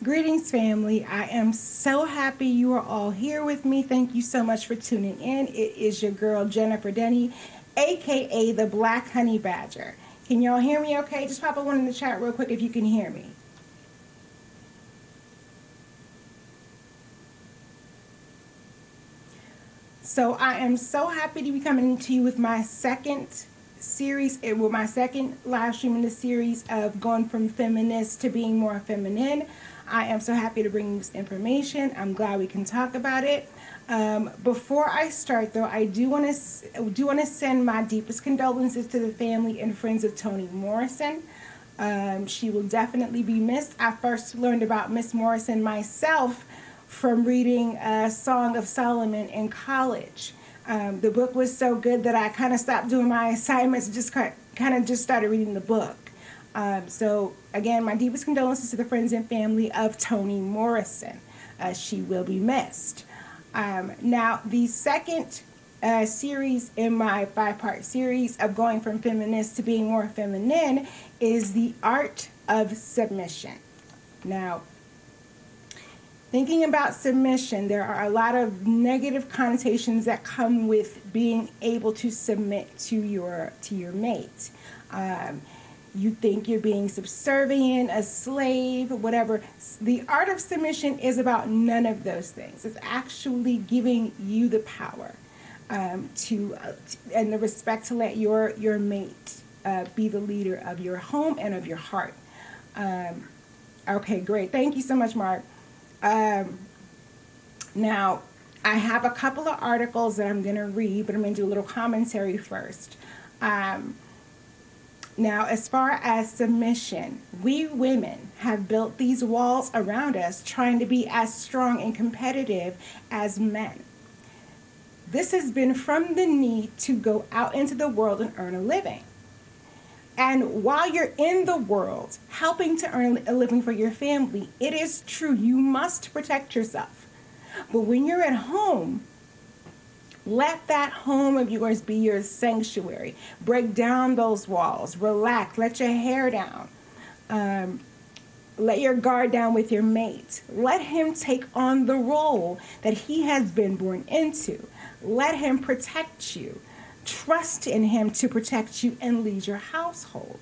Greetings, family. I am so happy you are all here with me. Thank you so much for tuning in. It is your girl, Jennifer Denny, aka the Black Honey Badger. Can y'all hear me okay? Just pop a one in the chat real quick if you can hear me. So I am so happy to be coming to you with my second series, my second live stream in the series of going from feminist to being more feminine. I am so happy to bring you this information. I'm glad we can talk about it. Before I start, though, I do want to send my deepest condolences to the family and friends of Toni Morrison. She will definitely be missed. I first learned about Miss Morrison myself from reading Song of Solomon in college. The book was so good that I kind of stopped doing my assignments, just started reading the book. So again, my deepest condolences to the friends and family of Toni Morrison. She will be missed. Now, the second series in my 5-part series of going from feminist to being more feminine is the art of submission. Now, thinking about submission, there are a lot of negative connotations that come with being able to submit to your mate. You think you're being subservient, a slave, whatever. The art of submission is about none of those things. It's actually giving you the power and the respect to let your mate be the leader of your home and of your heart. Okay, great. Thank you so much, Mark. Now, I have a couple of articles that I'm going to read, but I'm going to do a little commentary first. Now, as far as submission, we women have built these walls around us trying to be as strong and competitive as men. This has been from the need to go out into the world and earn a living. And while you're in the world helping to earn a living for your family, it is true, you must protect yourself. But when you're at home, let that home of yours be your sanctuary. Break down those walls. Relax. Let your hair down. Let your guard down with your mate. Let him take on the role that he has been born into. Let him protect you. Trust in him to protect you and lead your household.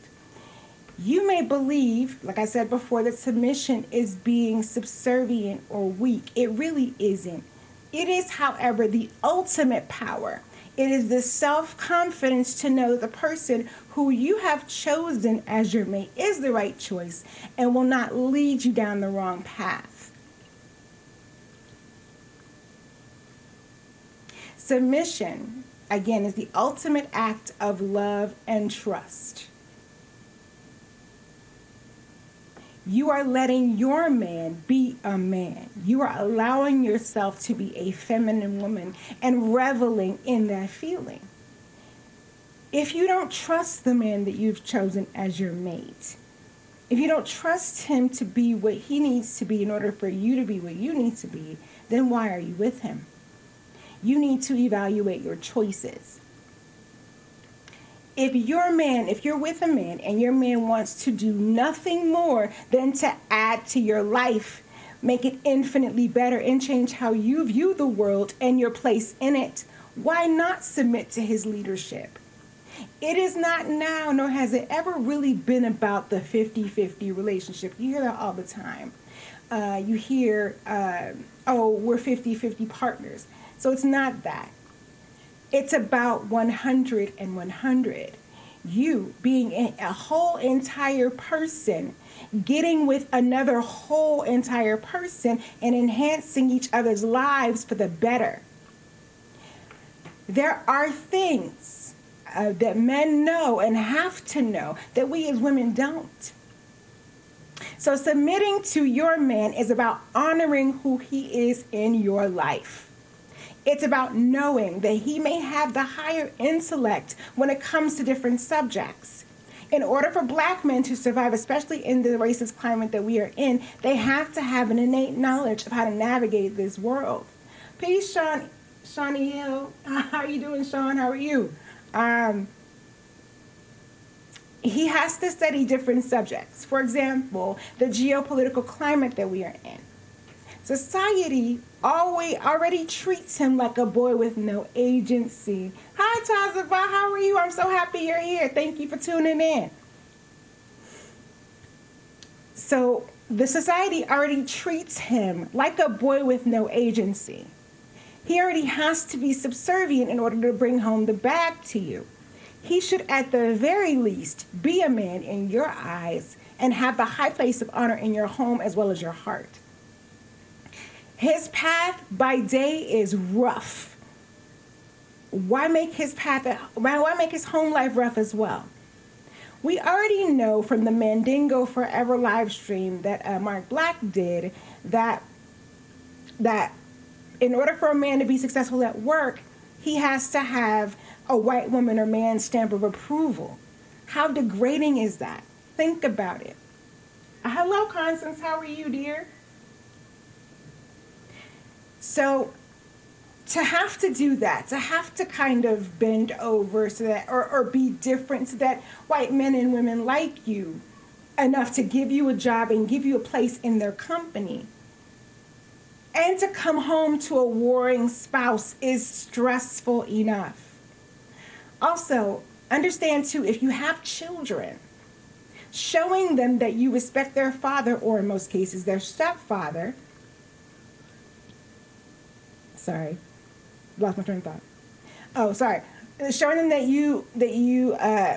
You may believe, like I said before, that submission is being subservient or weak. It really isn't. It is, however, the ultimate power. It is the self-confidence to know that the person who you have chosen as your mate is the right choice and will not lead you down the wrong path. Submission, again, is the ultimate act of love and trust. You are letting your man be a man. You are allowing yourself to be a feminine woman and reveling in that feeling. If you don't trust the man that you've chosen as your mate, if you don't trust him to be what he needs to be in order for you to be what you need to be, then why are you with him? You need to evaluate your choices. If you're with a man and your man wants to do nothing more than to add to your life, make it infinitely better and change how you view the world and your place in it, why not submit to his leadership? It is not now, nor has it ever really been about the 50-50 relationship. You hear that all the time. You hear, we're 50-50 partners. So it's not that. It's about 100 and 100. You being a whole entire person, getting with another whole entire person and enhancing each other's lives for the better. There are things that men know and have to know that we as women don't. So submitting to your man is about honoring who he is in your life. It's about knowing that he may have the higher intellect when it comes to different subjects. In order for black men to survive, especially in the racist climate that we are in, they have to have an innate knowledge of how to navigate this world. Peace, Shawnee Hill. How are you doing, Sean? How are you? he has to study different subjects. For example, the geopolitical climate that we are in. Society already treats him like a boy with no agency. Hi, Tazafa. How are you? I'm so happy you're here. Thank you for tuning in. So the society already treats him like a boy with no agency. He already has to be subservient in order to bring home the bag to you. He should, at the very least, be a man in your eyes and have the high place of honor in your home as well as your heart. His path by day is rough. Why make his home life rough as well? We already know from the Mandingo Forever live stream that Mark Black did that in order for a man to be successful at work, he has to have a white woman or man's stamp of approval. How degrading is that? Think about it. Hello, Constance. How are you, dear? So to have to do that, to have to kind of bend over so that, or be different so that white men and women like you enough to give you a job and give you a place in their company, and to come home to a warring spouse is stressful enough. Also, understand too, if you have children, showing them that you respect their father, or in most cases their stepfather, sorry, lost my train of thought. Oh, sorry. Showing them that you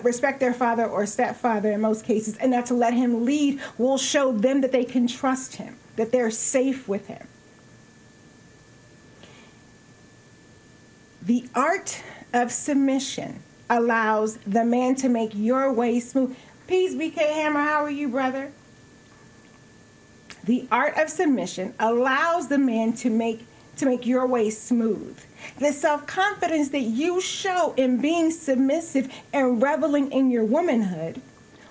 respect their father or stepfather in most cases, and not to let him lead, will show them that they can trust him, that they're safe with him. The art of submission allows the man to make your way smooth. Peace, BK Hammer. How are you, brother? The art of submission allows the man to make your way smooth. The self-confidence that you show in being submissive and reveling in your womanhood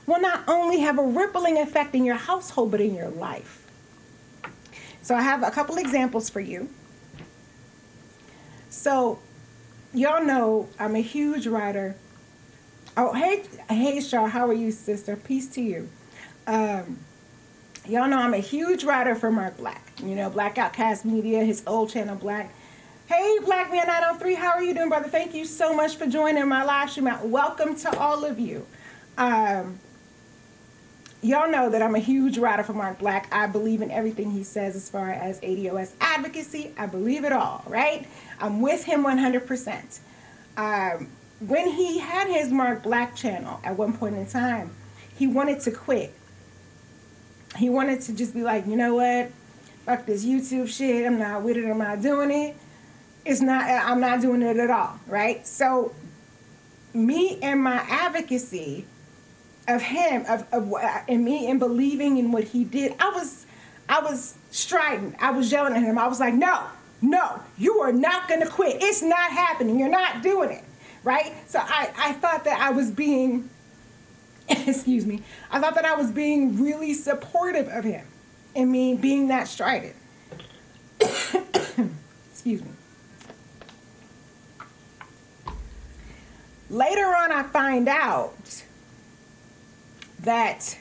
will not only have a rippling effect in your household, but in your life. So I have a couple examples for you. So y'all know I'm a huge writer. Oh, hey, Shaw, how are you, sister? Peace to you. Y'all know I'm a huge writer for Mark Black. You know, Black Outcast Media, his old channel, Black. Hey, Black Man 903, how are you doing, brother? Thank you so much for joining my live stream. Welcome to all of you. Y'all know that I'm a huge writer for Mark Black. I believe in everything he says as far as ADOS advocacy. I believe it all, right? I'm with him 100%. When he had his Mark Black channel at one point in time, he wanted to quit. He wanted to just be like, you know what? Fuck this YouTube shit. I'm not with it. I'm not doing it. I'm not doing it at all, right? So me and my advocacy of him, and me and believing in what he did, I was strident. I was yelling at him. I was like, no, you are not going to quit. It's not happening. You're not doing it, right? So I thought that I was being, excuse me, I thought that I was being really supportive of him and me being that strident. Excuse me. Later on, I find out that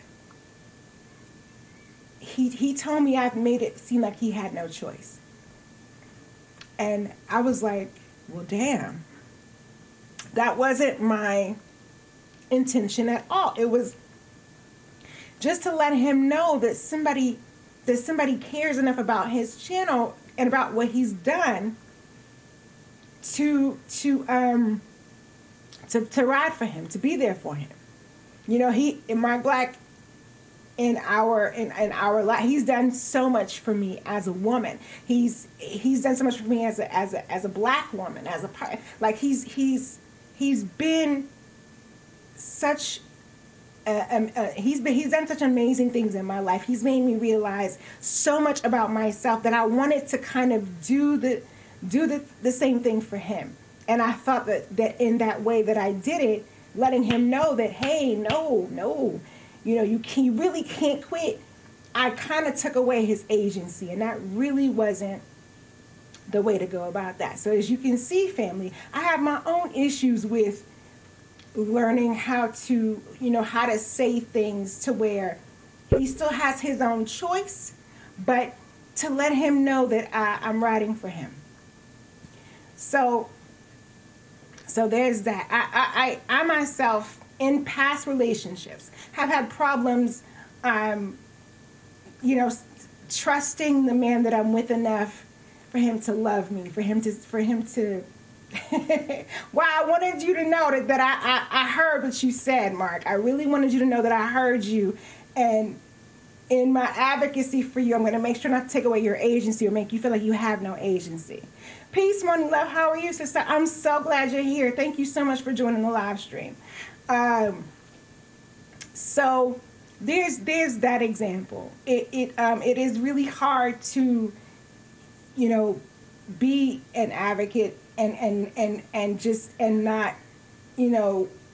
he told me I've made it seem like he had no choice. And I was like, well, damn. That wasn't my intention at all. It was just to let him know that somebody cares enough about his channel and about what he's done to ride for him, to be there for him. You know, Mark Black, in our life, he's done so much for me as a woman. He's done so much for me as a black woman, he's been such he's done such amazing things in my life. He's made me realize so much about myself that I wanted to kind of do the same thing for him. And I thought that in that way that I did it, letting him know that, hey, no, you know, you really can't quit. I kind of took away his agency, and that really wasn't the way to go about that. So as you can see, family, I have my own issues with learning how to, how to say things to where he still has his own choice, but to let him know that I'm riding for him. So there's that. I myself, in past relationships, have had problems, trusting the man that I'm with enough for him to love me, for him to. Well, I wanted you to know that I heard what you said, Mark. I really wanted you to know that I heard you, and in my advocacy for you, I'm going to make sure not to take away your agency or make you feel like you have no agency. Peace, morning, love. How are you, sister? I'm so glad you're here. Thank you so much for joining the live stream. So there's that example. It is really hard to, be an advocate and not,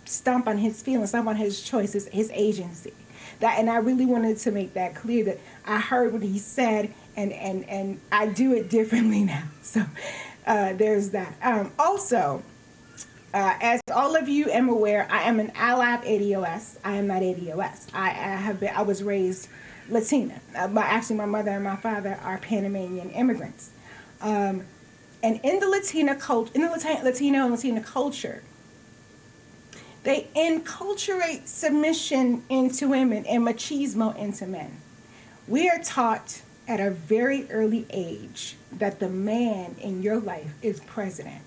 stomp on his feelings, stomp on his choices, his agency. And I really wanted to make that clear, that I heard what he said, and I do it differently now. So there's that. Also, as all of you am aware, I am an ally of ADOS. I am not ADOS. I was raised Latina. Actually, my mother and my father are Panamanian immigrants. And in the Latina culture, Latino and Latina culture, they enculturate submission into women and machismo into men. We are taught at a very early age that the man in your life is president,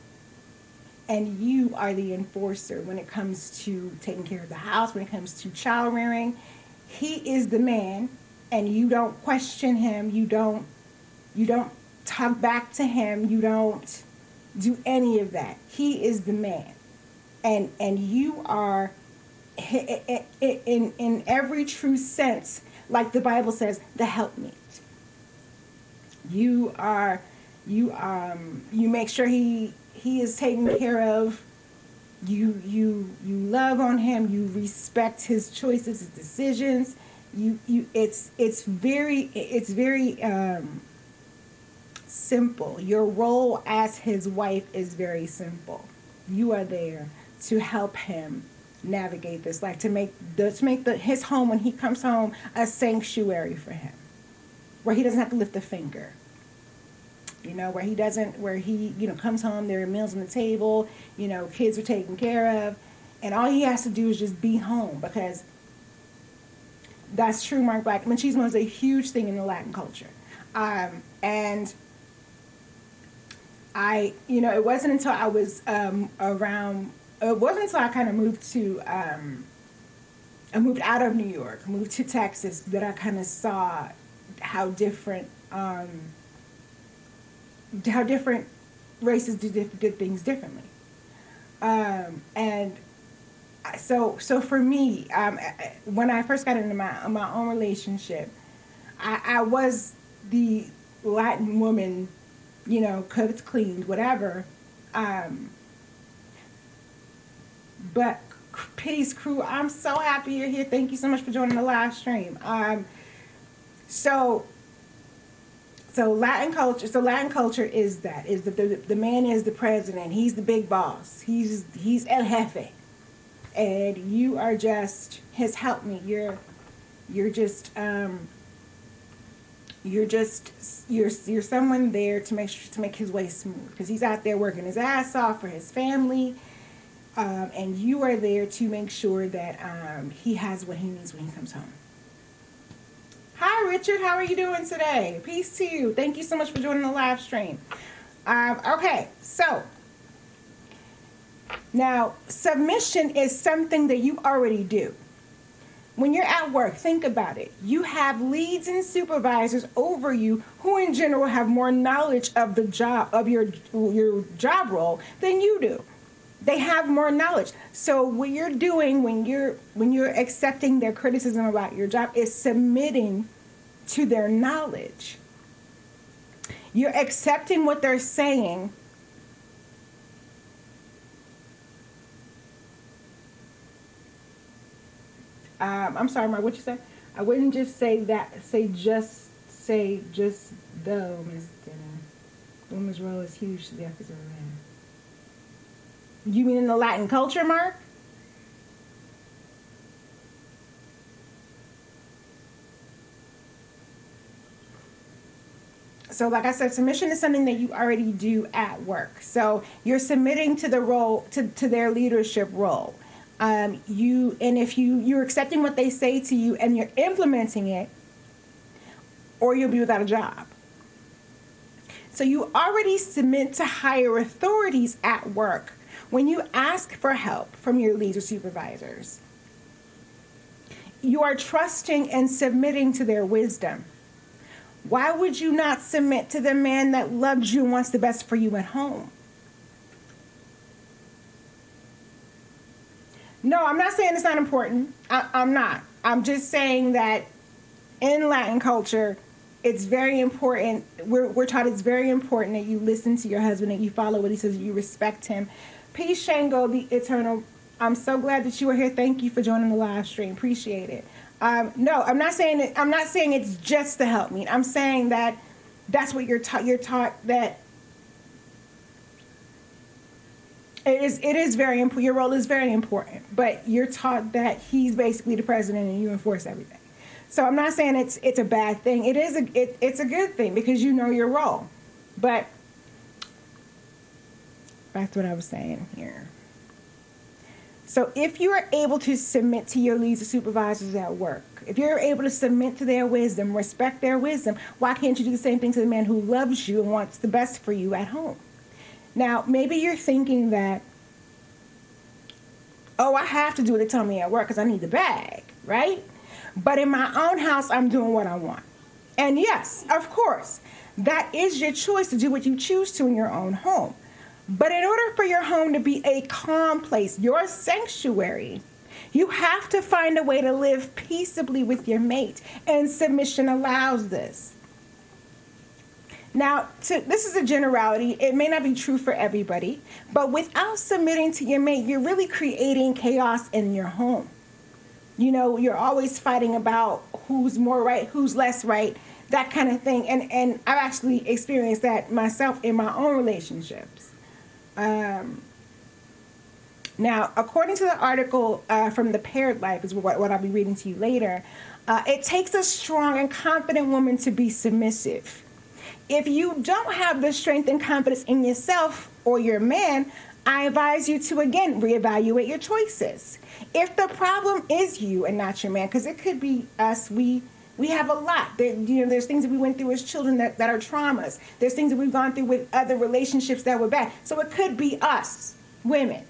and you are the enforcer when it comes to taking care of the house, when it comes to child rearing. He is the man, and you don't question him. You don't talk back to him. You don't do any of that. He is the man. And you are, in every true sense, like the Bible says, the helpmeet. You make sure he is taken care of. You love on him. You respect his choices, his decisions. It's very simple. Your role as his wife is very simple. You are there to help him navigate this life, to make his home, when he comes home, a sanctuary for him, where he doesn't have to lift a finger. Where he comes home, there are meals on the table, kids are taken care of, and all he has to do is just be home, because that's true, Mark Black. Machismo is a huge thing in the Latin culture. And it wasn't until I was it wasn't until I kind of moved out of New York, moved to Texas, that I kind of saw how different races did things differently. And so for me, when I first got into my own relationship, I was the Latin woman, cooked, cleaned, whatever. But Peace Crew, I'm so happy you're here. Thank you so much for joining the live stream. So Latin culture is the man is the president. He's the big boss. He's el jefe, and you are just his helpmeet. You're someone there to make his way smooth, because he's out there working his ass off for his family, and you are there to make sure that he has what he needs when he comes home. Hi, Richard. How are you doing today? Peace to you. Thank you so much for joining the live stream. Okay, so now submission is something that you already do. When you're at work, think about it. You have leads and supervisors over you who in general have more knowledge of the job, of your job role, than you do. They have more knowledge. So what you're doing when you're accepting their criticism about your job is submitting to their knowledge. You're accepting what they're saying. I'm sorry, Mark, what you say? I wouldn't just say that. Say just the woman's role is huge to the efforts of a man. You mean in the Latin culture, Mark? So like I said, submission is something that you already do at work. So you're submitting to the role, to their leadership role. You're accepting what they say to you and you're implementing it, or you'll be without a job. So you already submit to higher authorities at work when you ask for help from your leads or supervisors. You are trusting and submitting to their wisdom. Why would you not submit to the man that loves you and wants the best for you at home? No, I'm not saying it's not important. I'm not. I'm just saying that in Latin culture, it's very important. We're taught it's very important that you listen to your husband, that you follow what he says, you respect him. Peace, Shango, the Eternal. I'm so glad that you were here. Thank you for joining the live stream. Appreciate it. No, I'm not saying it. I'm not saying it's just to help me. I'm saying that that's what you're taught. You're taught that it is very important. Your role is very important, but you're taught that he's basically the president and you enforce everything. So I'm not saying it's a bad thing. It's a good thing because you know your role. But back to what I was saying here. So if you are able to submit to your leads or supervisors at work, if you're able to submit to their wisdom, respect their wisdom, why can't you do the same thing to the man who loves you and wants the best for you at home? Now, maybe you're thinking that, oh, I have to do what they tell me at work because I need the bag, right? But in my own house, I'm doing what I want. And yes, of course, that is your choice to do what you choose to in your own home. But in order for your home to be a calm place, your sanctuary, you have to find a way to live peaceably with your mate. And submission allows this. Now, this is a generality. It may not be true for everybody. But without submitting to your mate, you're really creating chaos in your home. You know, you're always fighting about who's more right, who's less right, that kind of thing. And I've actually experienced that myself in my own relationships. Now, according to the article from The Paired Life, is what I'll be reading to you later, it takes a strong and confident woman to be submissive. If you don't have the strength and confidence in yourself or your man, I advise you to, again, reevaluate your choices. If the problem is you and not your man, because it could be us, we have a lot. There's things that we went through as children that are traumas. There's things that we've gone through with other relationships that were bad. So it could be us, women.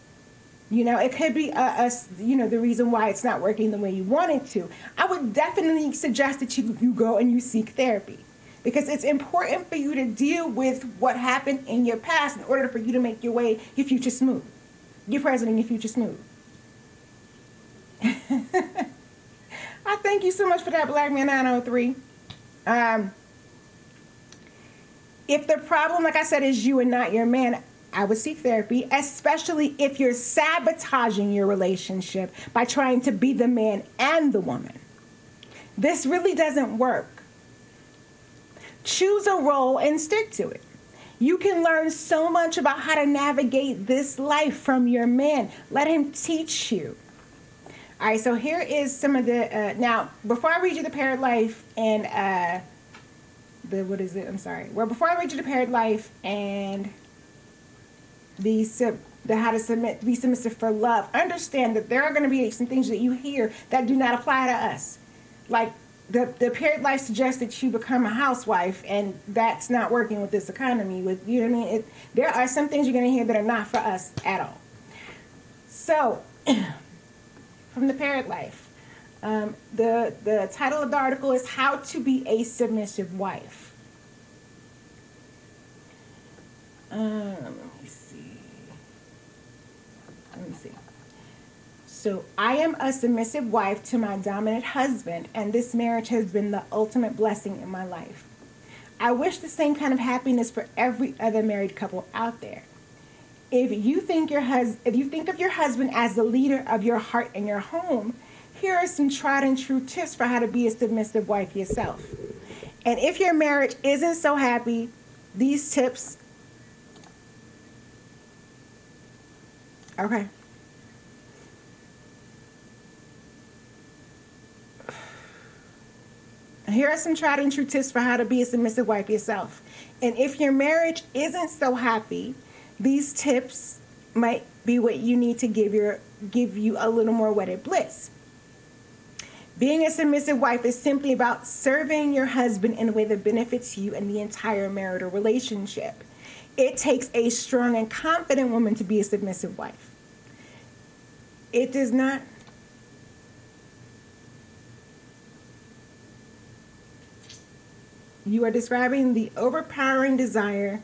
It could be us, the reason why it's not working the way you want it to. I would definitely suggest that you go and you seek therapy. Because it's important for you to deal with what happened in your past in order for you to make your future smooth. Your present and your future smooth. I thank you so much for that, Black Man 903. If the problem, like I said, is you and not your man, I would seek therapy, especially if you're sabotaging your relationship by trying to be the man and the woman. This really doesn't work. Choose a role and stick to it. You can learn so much about how to navigate this life from your man. Let him teach you. All right, so here is some of the, now, before I read you The Paired Life and, before I read you The Paired Life and the how to be submissive for love, understand that there are going to be some things that you hear that do not apply to us. Like, the Paired Life suggests that you become a housewife, and that's not working with this economy. There are some things you're going to hear that are not for us at all. So, from The Paired Life, the title of the article is How to Be a Submissive Wife. Let me see. So, I am a submissive wife to my dominant husband, and this marriage has been the ultimate blessing in my life. I wish the same kind of happiness for every other married couple out there. If you think of your husband as the leader of your heart and your home, here are some tried and true tips for how to be a submissive wife yourself. And if your marriage isn't so happy, these tips. Okay. Here are some tried and true tips for how to be a submissive wife yourself. And if your marriage isn't so happy, these tips might be what you need to give you a little more wedded bliss. Being a submissive wife is simply about serving your husband in a way that benefits you and the entire marital relationship. It takes a strong and confident woman to be a submissive wife. It does not. You are describing the overpowering desire.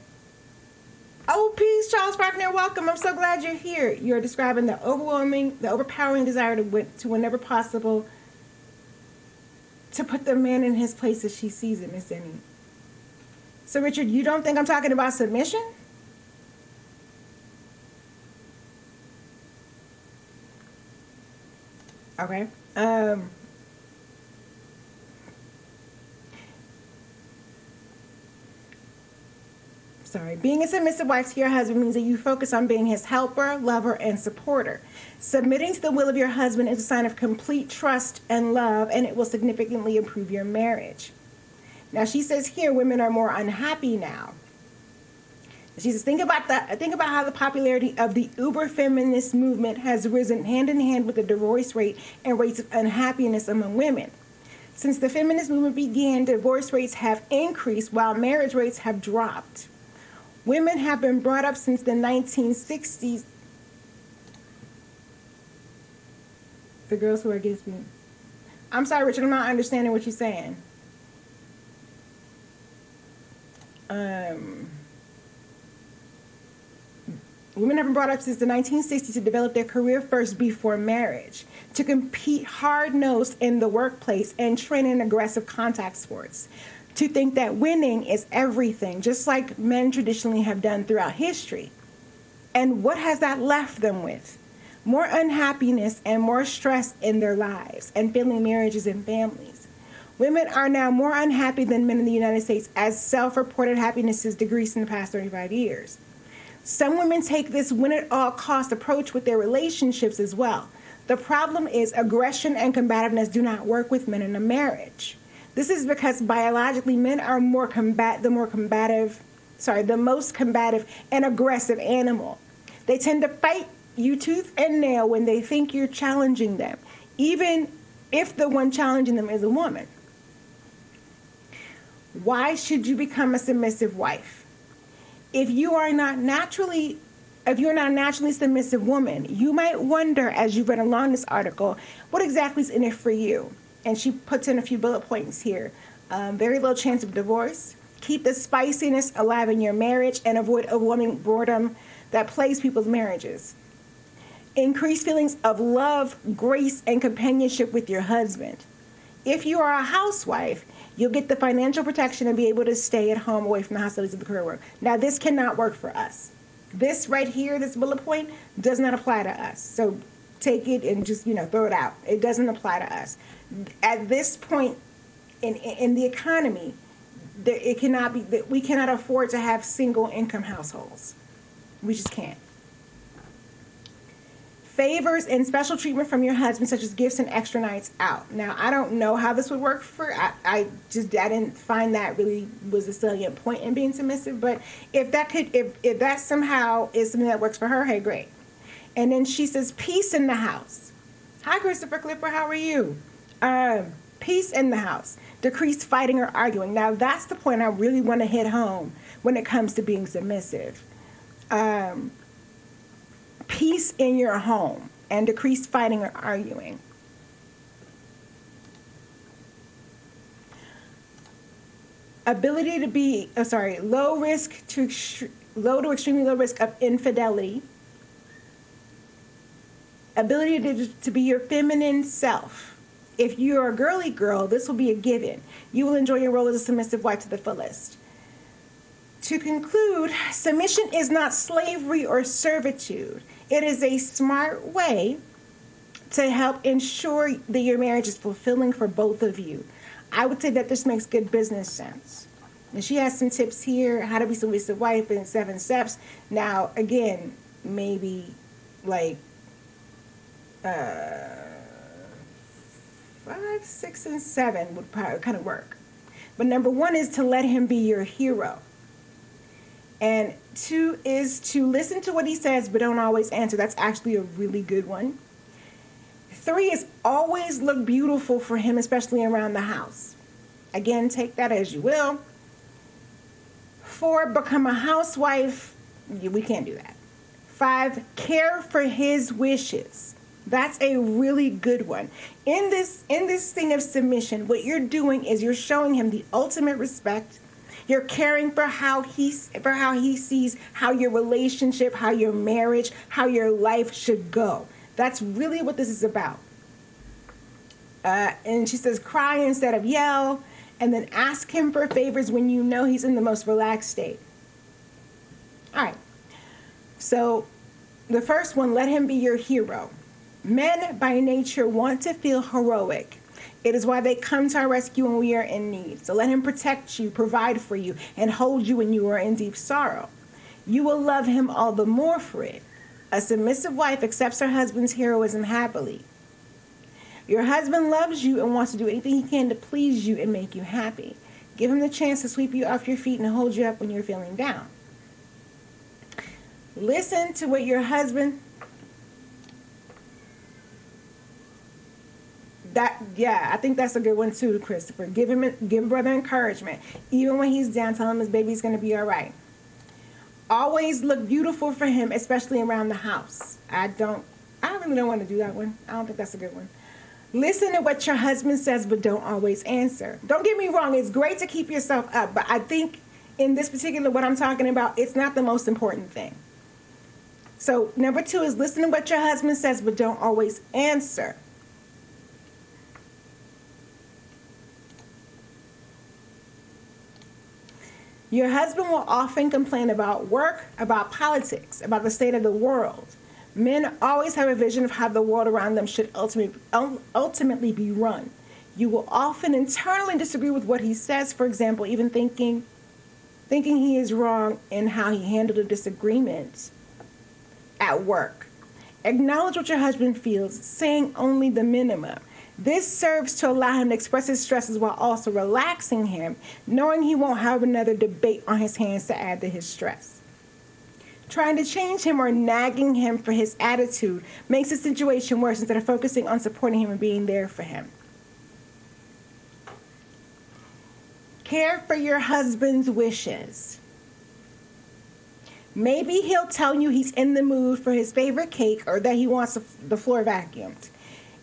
Oh, peace, Charles Faulkner, welcome. I'm so glad you're here. You're describing the overpowering desire to whenever possible, to put the man in his place as she sees it, Miss Denny. So, Richard, you don't think I'm talking about submission? Okay. Being a submissive wife to your husband means that you focus on being his helper, lover, and supporter. Submitting to the will of your husband is a sign of complete trust and love, and it will significantly improve your marriage. Now, she says here women are more unhappy now. She says, think about how the popularity of the uber feminist movement has risen hand in hand with the divorce rate and rates of unhappiness among women. Since the feminist movement began, divorce rates have increased while marriage rates have dropped. Women have been brought up since the 1960s. The girls who are against me. I'm sorry, Richard, I'm not understanding what you're saying. Women have been brought up since the 1960s to develop their career first before marriage, to compete hard-nosed in the workplace and train in aggressive contact sports, to think that winning is everything, just like men traditionally have done throughout history. And what has that left them with? More unhappiness and more stress in their lives and failing marriages and families. Women are now more unhappy than men in the United States, as self-reported happiness has decreased in the past 35 years. Some women take this win-at-all-cost approach with their relationships as well. The problem is aggression and combativeness do not work with men in a marriage. This is because biologically men are the most combative and aggressive animal. They tend to fight you tooth and nail when they think you're challenging them, even if the one challenging them is a woman. Why should you become a submissive wife? If you're not a naturally submissive woman, you might wonder as you read along this article, what exactly is in it for you? And she puts in a few bullet points here. Very low chance of divorce. Keep the spiciness alive in your marriage and avoid overwhelming boredom that plagues people's marriages. Increase feelings of love, grace, and companionship with your husband. If you are a housewife, you'll get the financial protection and be able to stay at home away from the hostilities of the career work. Now, this cannot work for us. This right here, this bullet point, does not apply to us. So take it and just, throw it out. It doesn't apply to us. At this point in the economy, we cannot afford to have single income households. We just can't. Favors and special treatment from your husband, such as gifts and extra nights out. Now, I don't know how this would work I didn't find that really was a salient point in being submissive, but if that somehow is something that works for her, hey, great. And then she says, peace in the house. Hi, Christopher Clipper, how are you? Peace in the house. Decrease fighting or arguing. Now, that's the point I really want to hit home when it comes to being submissive. Peace in your home and decrease fighting or arguing. Ability to be, low to extremely low risk of infidelity. Ability to be your feminine self. If you're a girly girl, this will be a given. You will enjoy your role as a submissive wife to the fullest. To conclude, submission is not slavery or servitude. It is a smart way to help ensure that your marriage is fulfilling for both of you. I would say that this makes good business sense. And she has some tips here, how to be a submissive wife in 7 steps. Now, again, maybe like 5, 6, and 7 would probably kind of work. But number 1 is to let him be your hero. And 2 is to listen to what he says, but don't always answer. That's actually a really good one. 3 is always look beautiful for him, especially around the house. Again, take that as you will. 4, become a housewife. We can't do that. 5, care for his wishes. That's a really good one. In this thing of submission, what you're doing is you're showing him the ultimate respect. You're caring for how he sees how your relationship, how your marriage, how your life should go. That's really what this is about. And she says, cry instead of yell, and then ask him for favors when you know he's in the most relaxed state. All right. So the first one, let him be your hero. Men by nature want to feel heroic. It is why they come to our rescue when we are in need. So let him protect you, provide for you, and hold you when you are in deep sorrow. You will love him all the more for it. A submissive wife accepts her husband's heroism happily. Your husband loves you and wants to do anything he can to please you and make you happy. Give him the chance to sweep you off your feet and hold you up when you're feeling down. Listen to what your husband... I think that's a good one too, Christopher. Give brother encouragement. Even when he's down, tell him his baby's going to be all right. Always look beautiful for him, especially around the house. I really don't want to do that one. I don't think that's a good one. Listen to what your husband says, but don't always answer. Don't get me wrong. It's great to keep yourself up, but I think in this particular, what I'm talking about, it's not the most important thing. So number 2 is listen to what your husband says, but don't always answer. Your husband will often complain about work, about politics, about the state of the world. Men always have a vision of how the world around them should ultimately be run. You will often internally disagree with what he says, for example, even thinking he is wrong in how he handled a disagreement at work. Acknowledge what your husband feels, saying only the minimum. This serves to allow him to express his stresses while also relaxing him, knowing he won't have another debate on his hands to add to his stress. Trying to change him or nagging him for his attitude makes the situation worse instead of focusing on supporting him and being there for him. Care for your husband's wishes. Maybe he'll tell you he's in the mood for his favorite cake or that he wants the floor vacuumed.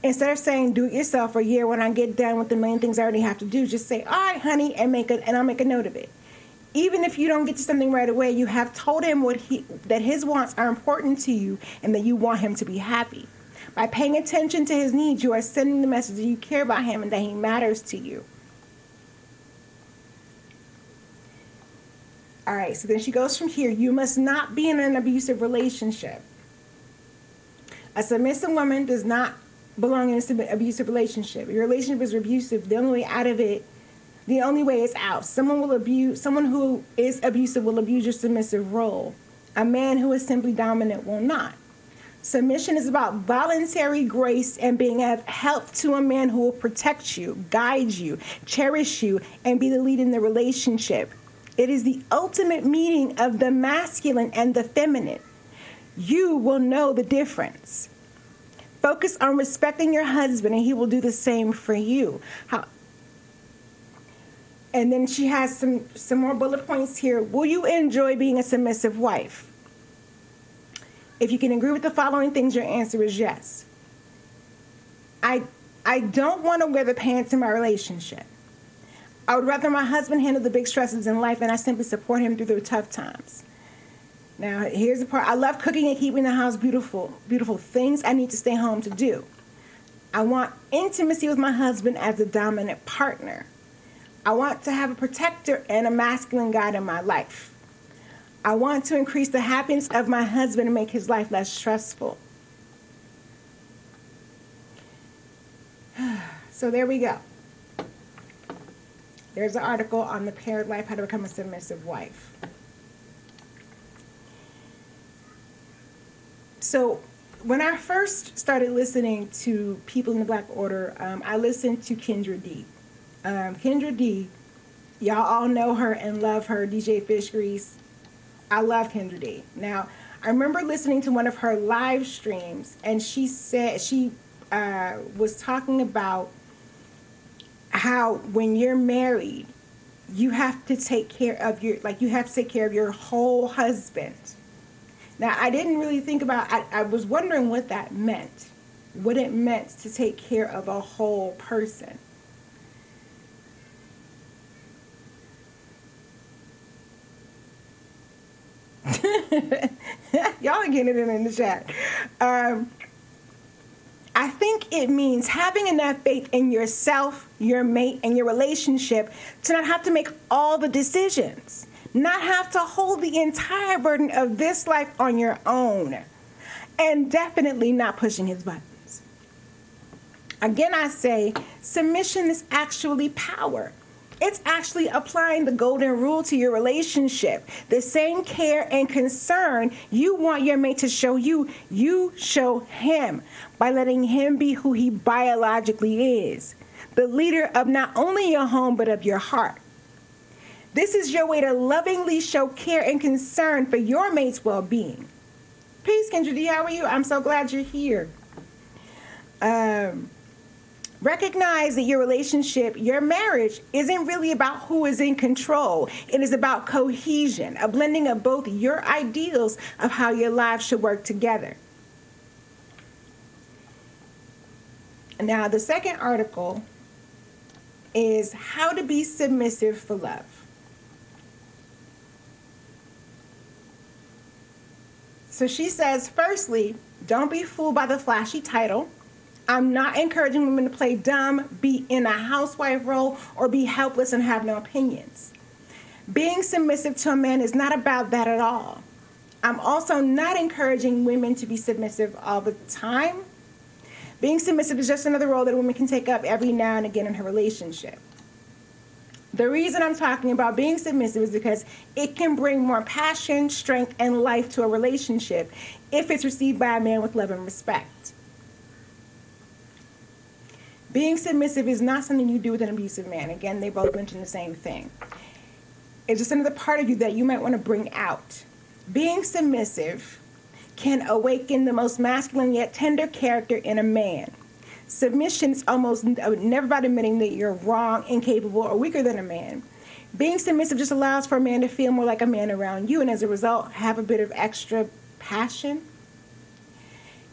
Instead of saying, do it yourself, or yeah, when I get done with the main things I already have to do, just say, all right, honey, and I'll make a note of it. Even if you don't get to something right away, you have told him that his wants are important to you and that you want him to be happy. By paying attention to his needs, you are sending the message that you care about him and that he matters to you. All right, so then she goes from here. You must not be in an abusive relationship. A submissive woman does not belong in an abusive relationship. If your relationship is abusive, the only way is out. Someone who is abusive will abuse your submissive role. A man who is simply dominant will not. Submission is about voluntary grace and being of help to a man who will protect you, guide you, cherish you, and be the lead in the relationship. It is the ultimate meeting of the masculine and the feminine. You will know the difference. Focus on respecting your husband, and he will do the same for you. And then she has some more bullet points here. Will you enjoy being a submissive wife? If you can agree with the following things, your answer is yes. I don't want to wear the pants in my relationship. I would rather my husband handle the big stresses in life, and I simply support him through the tough times. Now, here's the part. I love cooking and keeping the house beautiful. Beautiful things I need to stay home to do. I want intimacy with my husband as a dominant partner. I want to have a protector and a masculine guide in my life. I want to increase the happiness of my husband and make his life less stressful. So there we go. There's an article on the Paired Life, How to Become a Submissive Wife. So when I first started listening to people in the Black Order, I listened to Kendra D. Kendra D Y'all all know her and love her, DJ Fish Grease. I love Kendra D. Now, I remember listening to one of her live streams, and she said she was talking about how when you're married, you have to take care of your whole husband. Now, I didn't really think about, I was wondering what that meant, what it meant to take care of a whole person. Y'all are getting it in the chat. I think it means having enough faith in yourself, your mate, and your relationship to not have to make all the decisions, not have to hold the entire burden of this life on your own, and definitely not pushing his buttons. Again, I say submission is actually power. It's actually applying the golden rule to your relationship. The same care and concern you want your mate to show you, you show him by letting him be who he biologically is, the leader of not only your home, but of your heart. This is your way to lovingly show care and concern for your mate's well-being. Peace, Kendra D. How are you? I'm so glad you're here. Recognize that your relationship, your marriage, isn't really about who is in control. It is about cohesion, a blending of both your ideals of how your lives should work together. Now, the second article is How to Be Submissive for Love. So she says, firstly, don't be fooled by the flashy title. I'm not encouraging women to play dumb, be in a housewife role, or be helpless and have no opinions. Being submissive to a man is not about that at all. I'm also not encouraging women to be submissive all the time. Being submissive is just another role that a woman can take up every now and again in her relationship. The reason I'm talking about being submissive is because it can bring more passion, strength, and life to a relationship if it's received by a man with love and respect. Being submissive is not something you do with an abusive man. Again, they both mention the same thing. It's just another part of you that you might want to bring out. Being submissive can awaken the most masculine yet tender character in a man. Submission is almost never about admitting that you're wrong, incapable, or weaker than a man. Being submissive just allows for a man to feel more like a man around you, and as a result, have a bit of extra passion.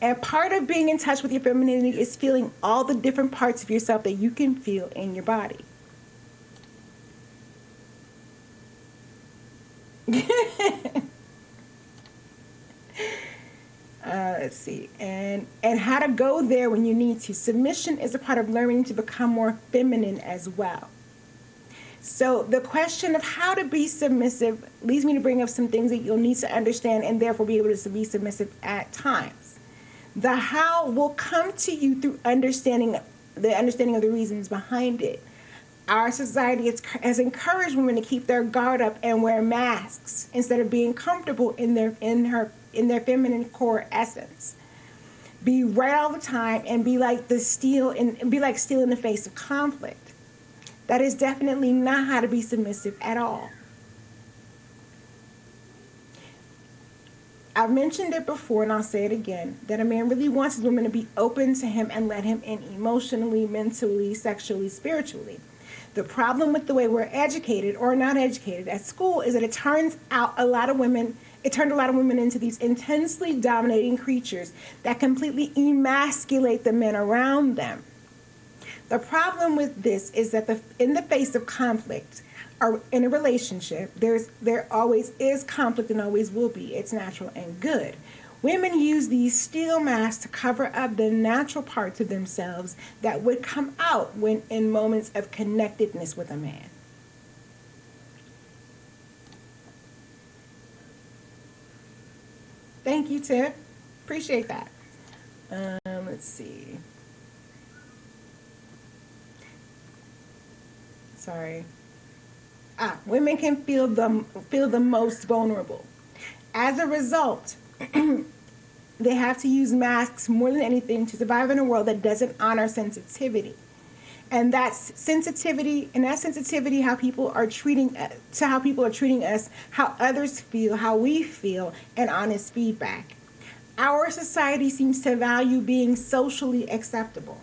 And part of being in touch with your femininity is feeling all the different parts of yourself that you can feel in your body. Let's see. And how to go there when you need to. Submission is a part of learning to become more feminine as well. So the question of how to be submissive leads me to bring up some things that you'll need to understand and therefore be able to be submissive at times. The how will come to you through the understanding of the reasons behind it. Our society has encouraged women to keep their guard up and wear masks instead of being comfortable in their feminine core essence. Be right all the time and be like steel in the face of conflict. That is definitely not how to be submissive at all. I've mentioned it before, and I'll say it again, that a man really wants his woman to be open to him and let him in emotionally, mentally, sexually, spiritually. The problem with the way we're educated or not educated at school is that it turned a lot of women into these intensely dominating creatures that completely emasculate the men around them. The problem with this is that in the face of conflict, or in a relationship, there always is conflict and always will be. It's natural and good. Women use these steel masks to cover up the natural parts of themselves that would come out when in moments of connectedness with a man. Thank you, Tiff. Appreciate that. Let's see. Sorry. Women can feel the most vulnerable. As a result, they have to use masks more than anything to survive in a world that doesn't honor sensitivity. And that's sensitivity, how people are treating us, how others feel, how we feel, and honest feedback. Our society seems to value being socially acceptable.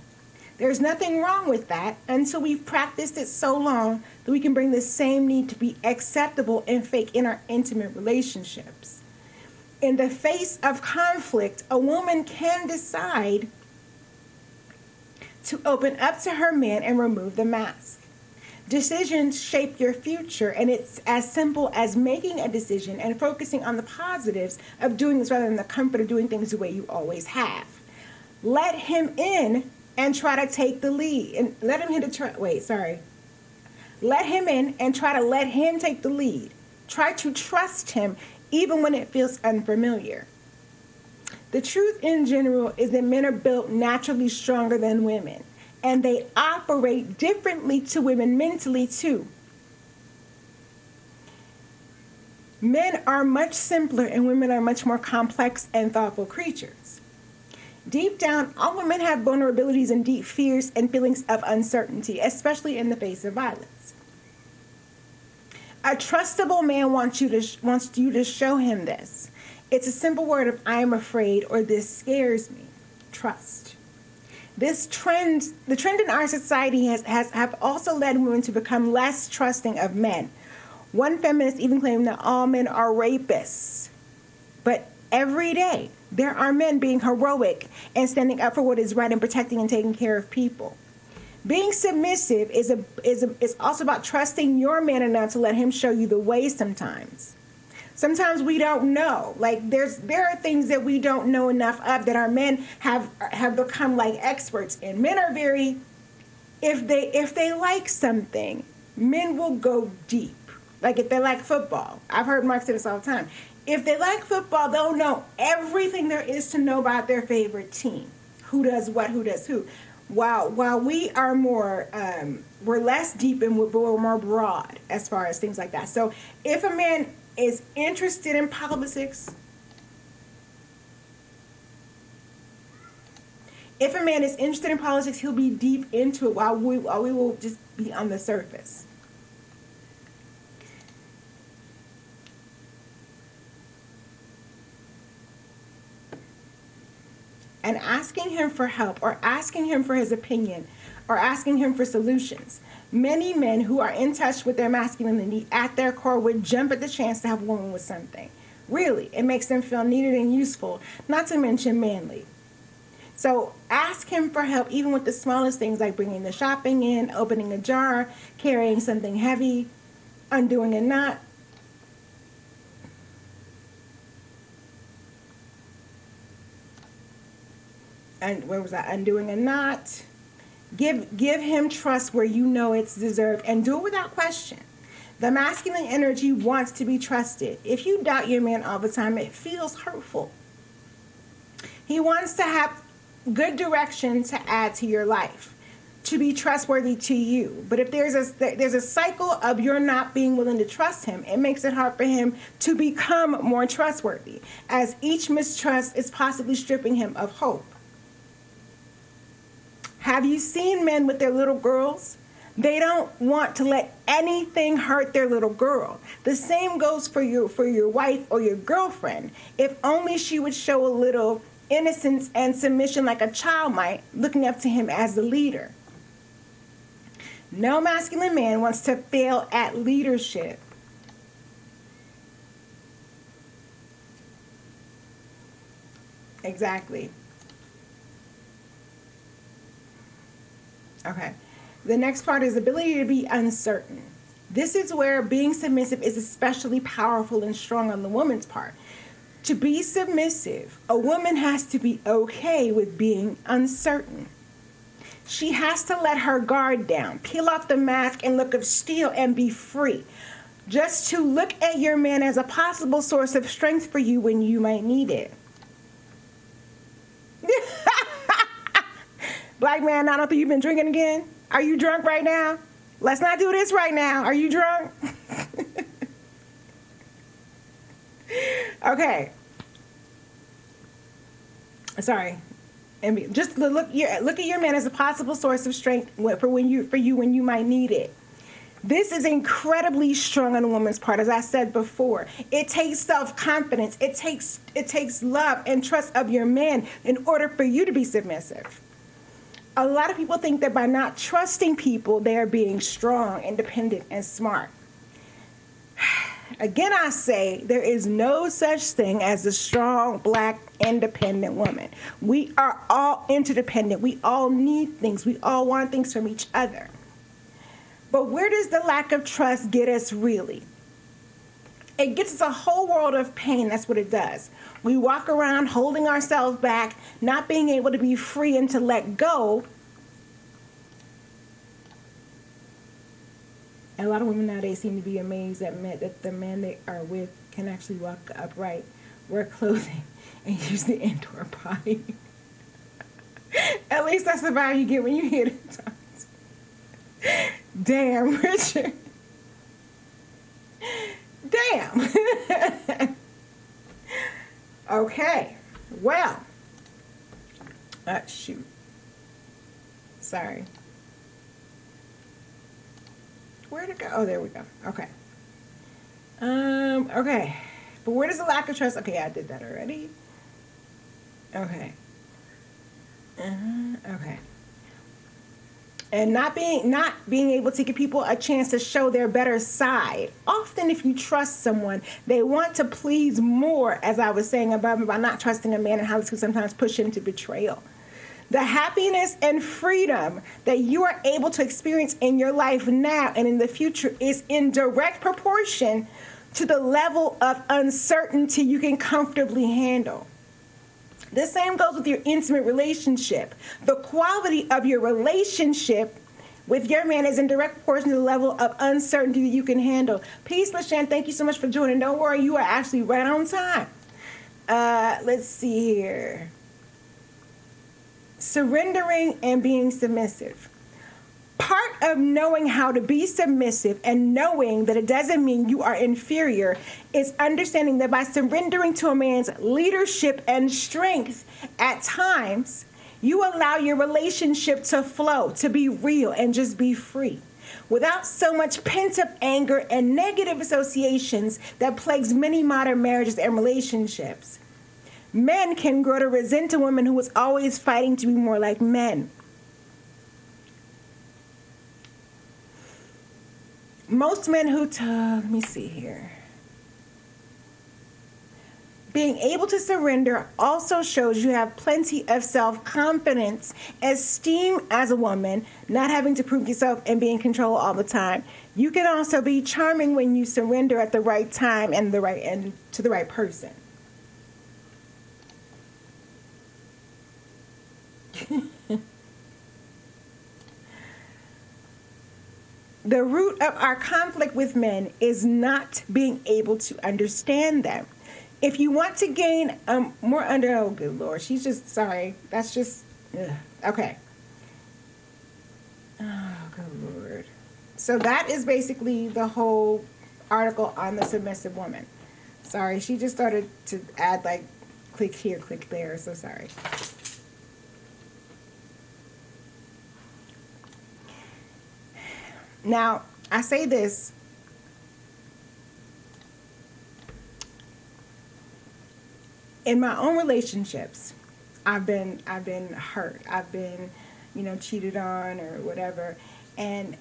There's nothing wrong with that until we've practiced it so long that we can bring the same need to be acceptable and fake in our intimate relationships. In the face of conflict, a woman can decide to open up to her man and remove the mask. Decisions shape your future, and it's as simple as making a decision and focusing on the positives of doing this rather than the comfort of doing things the way you always have. Let him in and try to take the lead. And let him Let him in and try to let him take the lead. Try to trust him even when it feels unfamiliar. The truth in general is that men are built naturally stronger than women, and they operate differently to women mentally too. Men are much simpler and women are much more complex and thoughtful creatures. Deep down, all women have vulnerabilities and deep fears and feelings of uncertainty, especially in the face of violence. A trustable man wants you to show him this. It's a simple word of "I am afraid" or "this scares me." Trust. The trend in our society have also led women to become less trusting of men. One feminist even claimed that all men are rapists. But every day, there are men being heroic and standing up for what is right and protecting and taking care of people. Being submissive is also about trusting your man enough to let him show you the way sometimes. Sometimes we don't know. Like there are things that we don't know enough of that our men have become like experts in. Men are very, if they like something, men will go deep. Like if they like football. I've heard Mark say this all the time. If they like football, they'll know everything there is to know about their favorite team. Who does what, who does who. While we are more, we're less deep and we're more broad as far as things like that. So if a man is interested in politics, he'll be deep into it while we will just be on the surface. And asking him for help or asking him for his opinion or asking him for solutions. Many men who are in touch with their masculinity at their core would jump at the chance to have a woman with something. Really, it makes them feel needed and useful, not to mention manly. So ask him for help even with the smallest things like bringing the shopping in, opening a jar, carrying something heavy, undoing a knot. And where was that? Undoing a knot. Give him trust where you know it's deserved and do it without question. The masculine energy wants to be trusted. If you doubt your man all the time, it feels hurtful. He wants to have good direction to add to your life, to be trustworthy to you. But if there's a cycle of you're not being willing to trust him, it makes it hard for him to become more trustworthy, as each mistrust is possibly stripping him of hope. Have you seen men with their little girls? They don't want to let anything hurt their little girl. The same goes for your wife or your girlfriend. If only she would show a little innocence and submission like a child might, looking up to him as the leader. No masculine man wants to fail at leadership. Exactly. Okay. The next part is ability to be uncertain. This is where being submissive is especially powerful and strong on the woman's part. To be submissive, a woman has to be okay with being uncertain. She has to let her guard down, peel off the mask and look of steel and be free. Just to look at your man as a possible source of strength for you when you might need it. Black man, I don't think you've been drinking again. Are you drunk right now? Let's not do this right now. Are you drunk? Okay. Sorry. just look at your man as a possible source of strength for you when you might need it. This is incredibly strong on a woman's part, as I said before. It takes self-confidence. It takes love and trust of your man in order for you to be submissive. A lot of people think that by not trusting people, they are being strong, independent, and smart. Again, I say there is no such thing as a strong, black, independent woman. We are all interdependent. We all need things. We all want things from each other. But where does the lack of trust get us really? It gets us a whole world of pain. That's what it does. We walk around holding ourselves back, not being able to be free and to let go. And a lot of women nowadays seem to be amazed that the men they are with can actually walk upright, wear clothing, and use the indoor body. At least that's the vibe you get when you hear the talk. Damn, Richard. Damn. Okay. Well. Shoot. Sorry. Where'd it go? Oh, there we go. Okay. Okay. But where does the lack of trust? Okay, I did that already. Okay. Okay. And not being able to give people a chance to show their better side. Often if you trust someone, they want to please more, as I was saying above, about not trusting a man and how this can sometimes push into betrayal. The happiness and freedom that you are able to experience in your life now and in the future is in direct proportion to the level of uncertainty you can comfortably handle. The same goes with your intimate relationship. The quality of your relationship with your man is in direct proportion to the level of uncertainty that you can handle. Peace, LaShann. Thank you so much for joining. Don't worry, you are actually right on time. Let's see here. Surrendering and being submissive. Part of knowing how to be submissive and knowing that it doesn't mean you are inferior is understanding that by surrendering to a man's leadership and strength at times, you allow your relationship to flow, to be real, and just be free, without so much pent-up anger and negative associations that plagues many modern marriages and relationships. Men can grow to resent a woman who is always fighting to be more like men. Most men who, let me see here. Being able to surrender also shows you have plenty of self-confidence, esteem as a woman, not having to prove yourself and be in control all the time. You can also be charming when you surrender at the right time and to the right person. The root of our conflict with men is not being able to understand them. If you want to gain more oh, good Lord, she's just, sorry, that's just, okay. Oh, good Lord. So that is basically the whole article on the submissive woman. Sorry, she just started to add, like, click here, click there, so sorry. Now, I say this, in my own relationships, I've been hurt. I've been, cheated on or whatever. And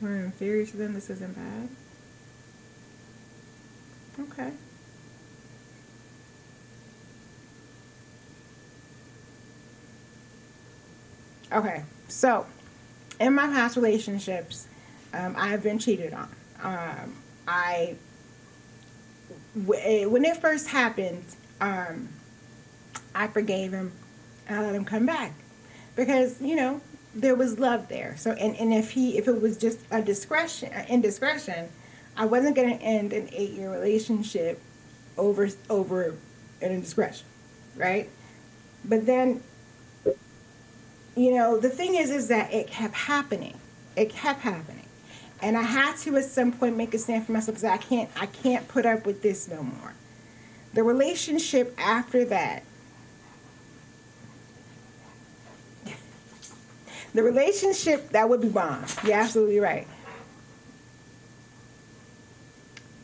we're inferior to them. This isn't bad. Okay. Okay, so in my past relationships, I have been cheated on. When it first happened, I forgave him and I let him come back because there was love there. So and if it was just indiscretion, I wasn't going to end an 8-year relationship over an indiscretion, right? But then. The thing is that it kept happening. And I had to, at some point, make a stand for myself because I can't put up with this no more. The relationship after that, the relationship, that would be bomb. You're absolutely right.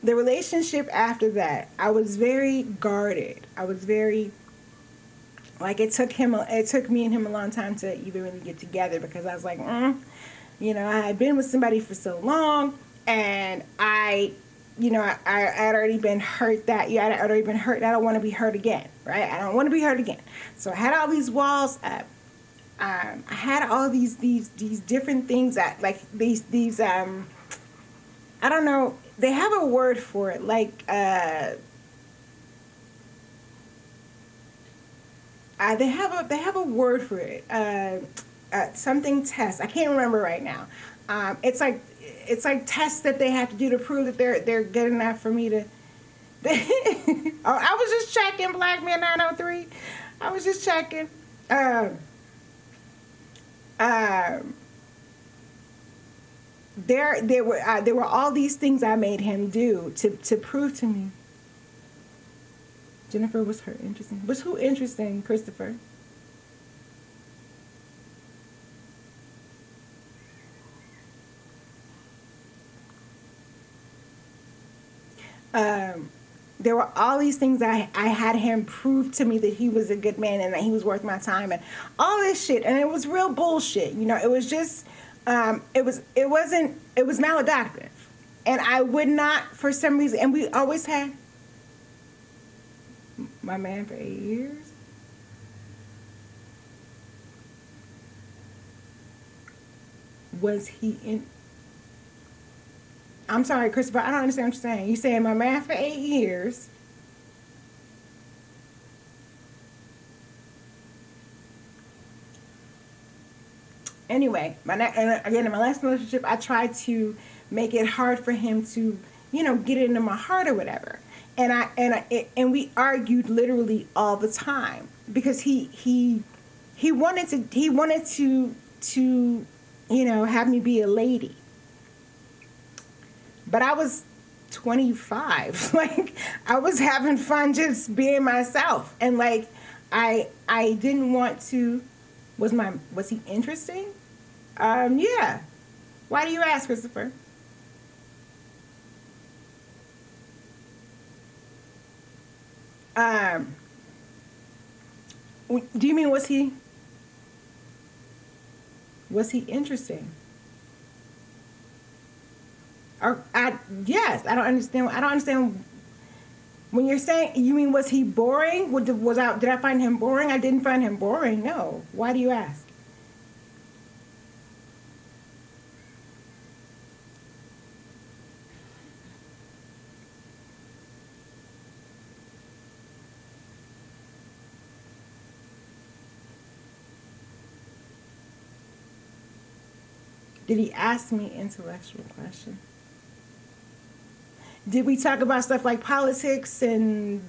The relationship after that, I was very guarded. I was very, like, it took me and him a long time to even really get together, because I was like, you know, I had been with somebody for so long, and I had already been hurt I had already been hurt. I don't want to be hurt again, right? I don't want to be hurt again. So I had all these walls up. I had all these different things that, like, these I don't know, they have a word for it, like they have a word for it, something test. I can't remember right now. It's like tests that they have to do to prove that they're good enough for me to. Oh, I was just checking, Black Man 903. I was just checking. There were all these things I made him do to prove to me. Jennifer, was her interesting? Was who interesting, Christopher? There were all these things I had him prove to me that he was a good man and that he was worth my time and all this shit. And it was real bullshit. You know, it was just, it was maladaptive. And I would not, for some reason, and we always had my man for 8 years. Was he in? I'm sorry, Christopher, I don't understand what you're saying. You saying my man for 8 years. Anyway, in my last relationship, I tried to make it hard for him to, you know, get into my heart or whatever. And we argued literally all the time, because he wanted to you know, have me be a lady. But I was 25. Like, I was having fun just being myself. And, like, I didn't want to. Was he interesting? Yeah. Why do you ask, Christopher? Do you mean was he interesting? Yes, I don't understand. When you're saying, you mean was he boring? Did I find him boring? I didn't find him boring. No. Why do you ask? Did he ask me intellectual questions? Did we talk about stuff like politics? And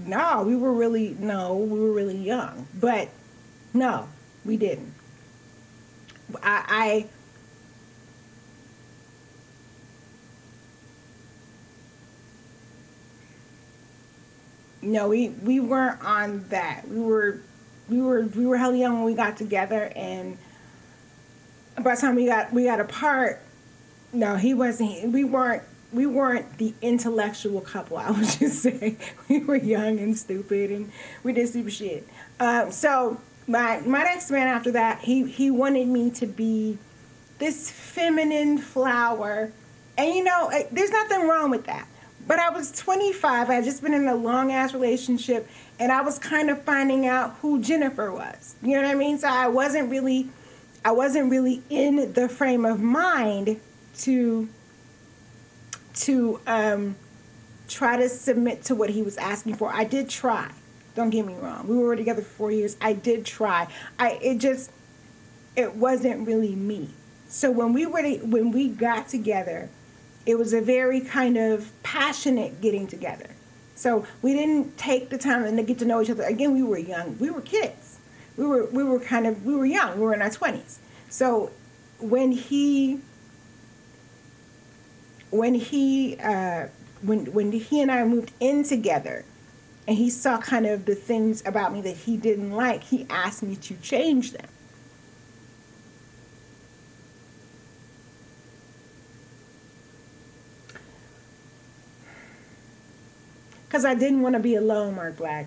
no, we were really young. But no, we didn't. I no, we weren't on that. We were hella young when we got together, and by the time we got apart, no, he wasn't. We weren't the intellectual couple. I would just say we were young and stupid, and we did stupid shit. So my next man after that, he wanted me to be this feminine flower, and you know, there's nothing wrong with that. But I was 25. I had just been in a long ass relationship, and I was kind of finding out who Jennifer was. You know what I mean? So I wasn't really in the frame of mind to try to submit to what he was asking for. I did try. Don't get me wrong. We were together for 4 years. I did try. It wasn't really me. So when we got together, it was a very kind of passionate getting together. So we didn't take the time to get to know each other. Again, we were young. We were kids. We were young. We were in our 20s. So when he and I moved in together, and he saw kind of the things about me that he didn't like, he asked me to change them. Because I didn't want to be alone, Mark Black.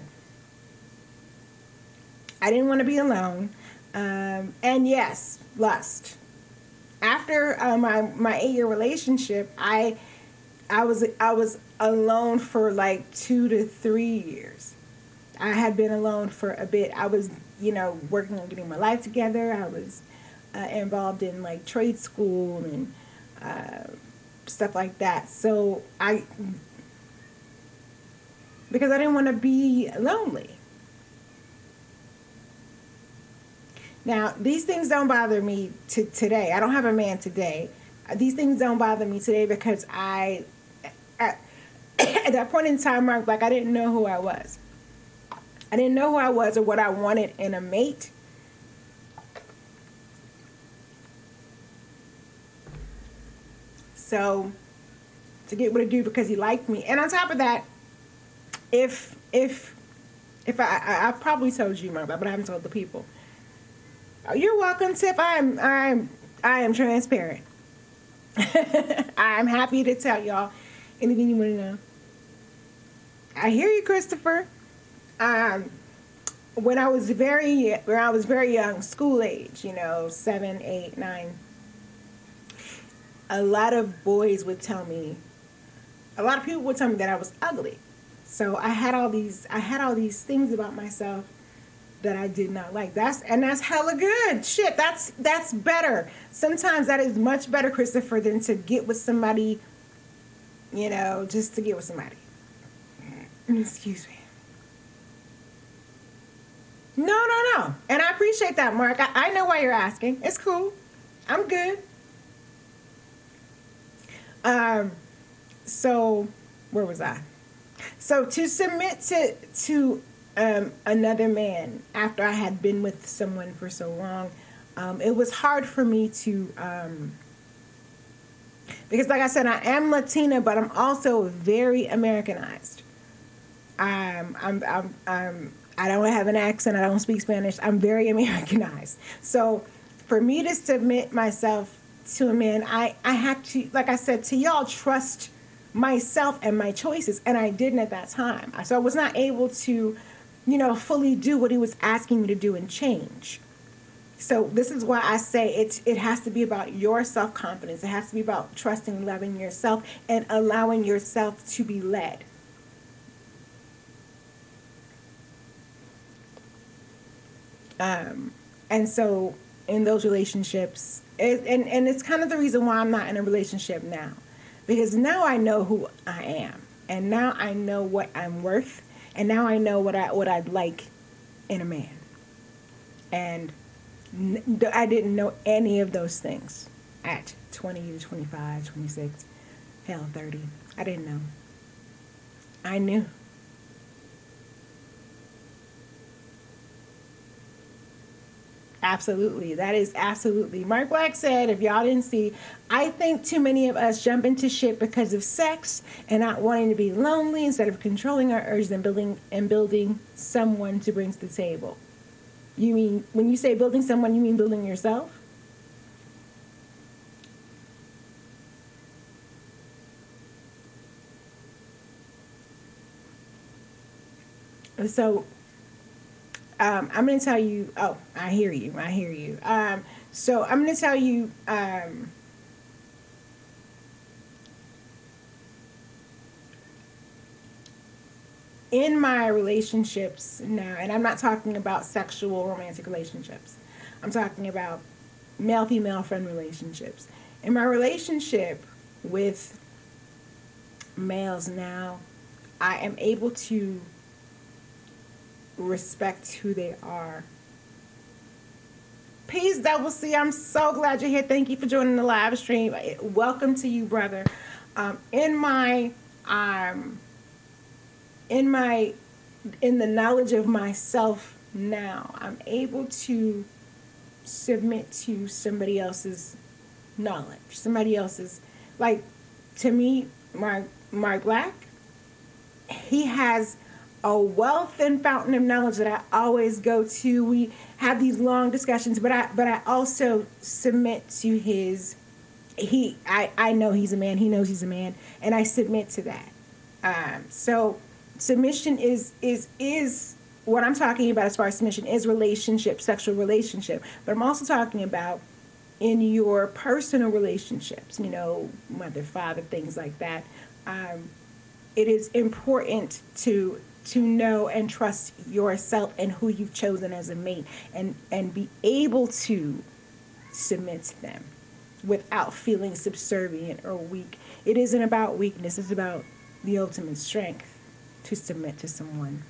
I didn't want to be alone. And yes, lust. After my 8-year relationship, I was alone for like 2 to 3 years. I had been alone for a bit. I was, working on getting my life together. I was involved in like trade school and stuff like that. So because I didn't want to be lonely. Now, these things don't bother me today. I don't have a man today. These things don't bother me today because at that point in time, Mark, like, I didn't know who I was. I didn't know who I was or what I wanted in a mate. So, to get with a dude because he liked me. And on top of that, if I've probably told you, Mark, but I haven't told the people. You're welcome, Tiff. I am transparent. I'm happy to tell y'all anything you want to know. I hear you, Christopher. When I was very young, school age, 7, 8, 9, a lot of people would tell me that I was ugly. So I had all these things about myself that I did not like. That's hella good. Shit, that's better. Sometimes that is much better, Christopher, than to get with somebody, just to get with somebody. Excuse me. No. And I appreciate that, Mark. I know why you're asking. It's cool. I'm good. So where was I? So to submit to another man after I had been with someone for so long, it was hard for me to, because like I said, I am Latina, but I'm also very Americanized. I don't have an accent. I don't speak Spanish. I'm very Americanized. So for me to submit myself to a man, I had to, like I said to y'all, trust myself and my choices, and I didn't at that time. So I was not able to, fully do what he was asking me to do and change. So this is why I say it has to be about your self-confidence. It has to be about trusting, loving yourself, and allowing yourself to be led. And so in those relationships, and it's kind of the reason why I'm not in a relationship now. Because now I know who I am. And now I know what I'm worth. And now I know what I'd like in a man. And I didn't know any of those things at 20 to 25, 26, hell, 30. I didn't know. I knew. Absolutely. That is absolutely. Mark Black said, if y'all didn't see, I think too many of us jump into shit because of sex and not wanting to be lonely instead of controlling our urges and building someone to bring to the table. You mean, when you say building someone, you mean building yourself? So, I'm going to tell you, oh, I hear you. So I'm going to tell you, in my relationships now, and I'm not talking about sexual romantic relationships. I'm talking about male-female friend relationships. In my relationship with males now, I am able to respect who they are. Peace, Double C. I'm so glad you're here. Thank you for joining the live stream. Welcome to you, brother. In the knowledge of myself now, I'm able to submit to somebody else's knowledge. Somebody else's, like, to me, Mark Black, he has a wealth and fountain of knowledge that I always go to. We have these long discussions, but I also submit to his. I know he's a man. He knows he's a man, and I submit to that. So submission is what I'm talking about as far as submission is relationship, sexual relationship. But I'm also talking about in your personal relationships, mother, father, things like that. It is important to know and trust yourself and who you've chosen as a mate, and be able to submit to them without feeling subservient or weak. It isn't about weakness. It's about the ultimate strength to submit to someone.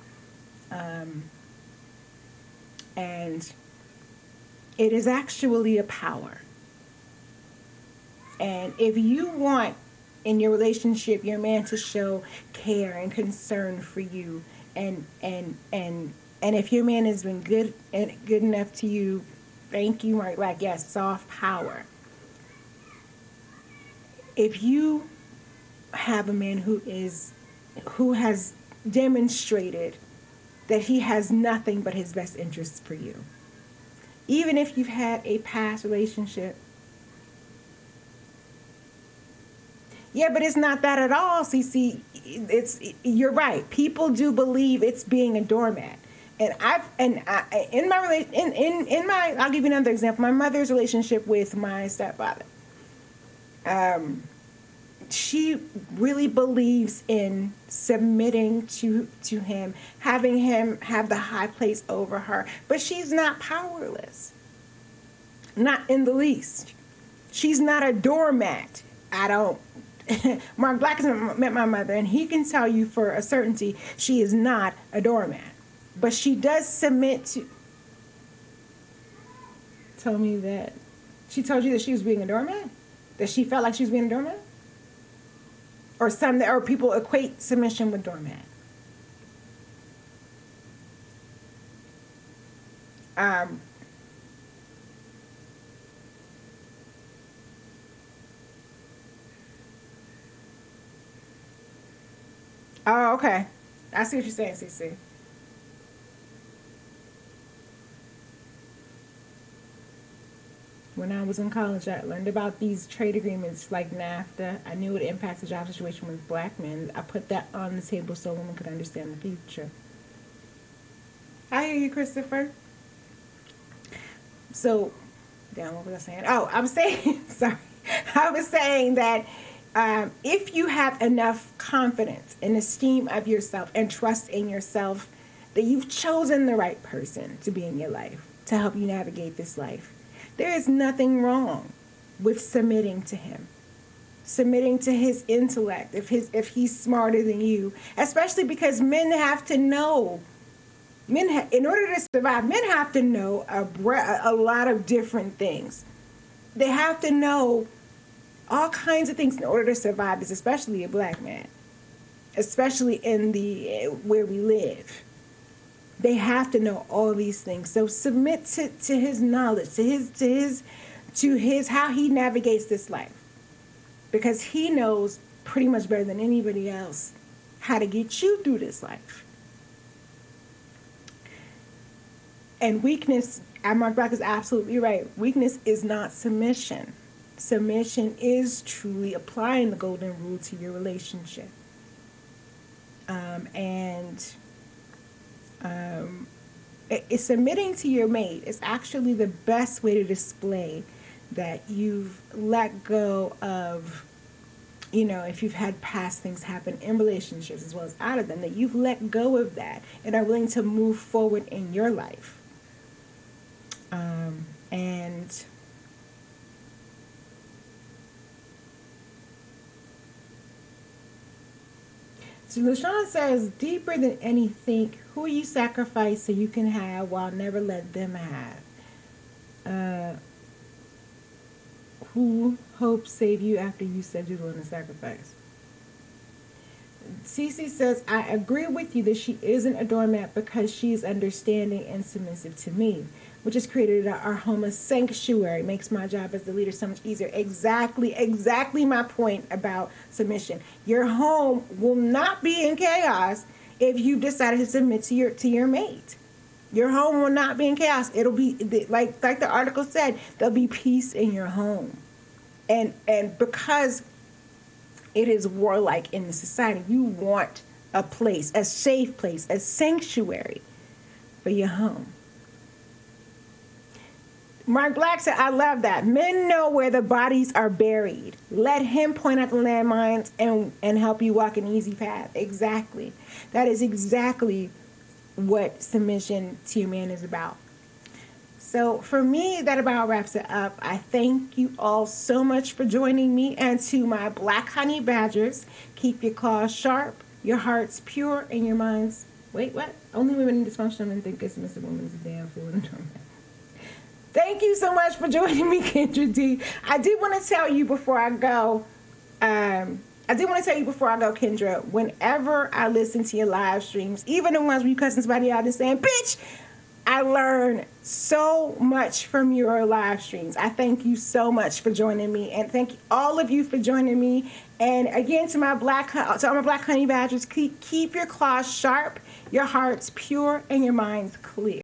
And it is actually a power. And if you want in your relationship your man to show care and concern for you, and if your man has been good enough to you, thank you, right? Like, yes, soft power. If you have a man who has demonstrated that he has nothing but his best interests for you, even if you've had a past relationship. Yeah, but it's not that at all, CC. You're right. People do believe it's being a doormat. And I'll give you another example. My mother's relationship with my stepfather. She really believes in submitting to him, having him have the high place over her. But she's not powerless. Not in the least. She's not a doormat. Mark Black has met my mother, and he can tell you for a certainty she is not a doormat. But she does submit to... Tell me that... She told you that she was being a doormat? That she felt like she was being a doormat? Or people equate submission with doormat. Oh, okay. I see what you're saying, CC. When I was in college, I learned about these trade agreements like NAFTA. I knew it impacts the job situation with black men. I put that on the table so women could understand the future. I hear you, Christopher. So, what was I saying? Oh, I'm saying, sorry. I was saying that if you have enough confidence and esteem of yourself and trust in yourself, that you've chosen the right person to be in your life to help you navigate this life, there is nothing wrong with submitting to him, submitting to his intellect, if he's smarter than you, especially because men have to know. In order to survive, men have to know a lot of different things. They have to know all kinds of things in order to survive, especially a black man, especially in where we live. They have to know all these things. So submit to his knowledge, to his how he navigates this life, because he knows pretty much better than anybody else how to get you through this life. And weakness, Mark Black is absolutely right. Weakness is not submission. Submission is truly applying the golden rule to your relationship. Submitting to your mate is actually the best way to display that you've let go of, if you've had past things happen in relationships as well as out of them, that you've let go of that and are willing to move forward in your life. So LaShawn says, deeper than anything, who you sacrifice so you can have while never let them have. Who hopes save you after you said you're willing to sacrifice? Cece says, I agree with you that she isn't a doormat because she's understanding and submissive to me, which has created our home a sanctuary, makes my job as the leader so much easier. Exactly my point about submission. Your home will not be in chaos if you've decided to submit to your mate. Your home will not be in chaos. It'll be like the article said, there'll be peace in your home. And because it is warlike in the society, you want a place, a safe place, a sanctuary for your home. Mark Black said, I love that. Men know where the bodies are buried. Let him point out the landmines and help you walk an easy path. Exactly. That is exactly what submission to your man is about. So for me, that about wraps it up. I thank you all so much for joining me, and to my Black Honey Badgers, keep your claws sharp, your hearts pure, and your minds... Wait, what? Only women in dysfunctional men think a submissive woman is a damn fool. Thank you so much for joining me, Kendra D. I did want to tell you before I go, Kendra, whenever I listen to your live streams, even the ones where you cussing somebody out and saying, bitch, I learn so much from your live streams. I thank you so much for joining me, and thank all of you for joining me. And again, to my Black Honey Badgers, keep your claws sharp, your hearts pure, and your minds clear.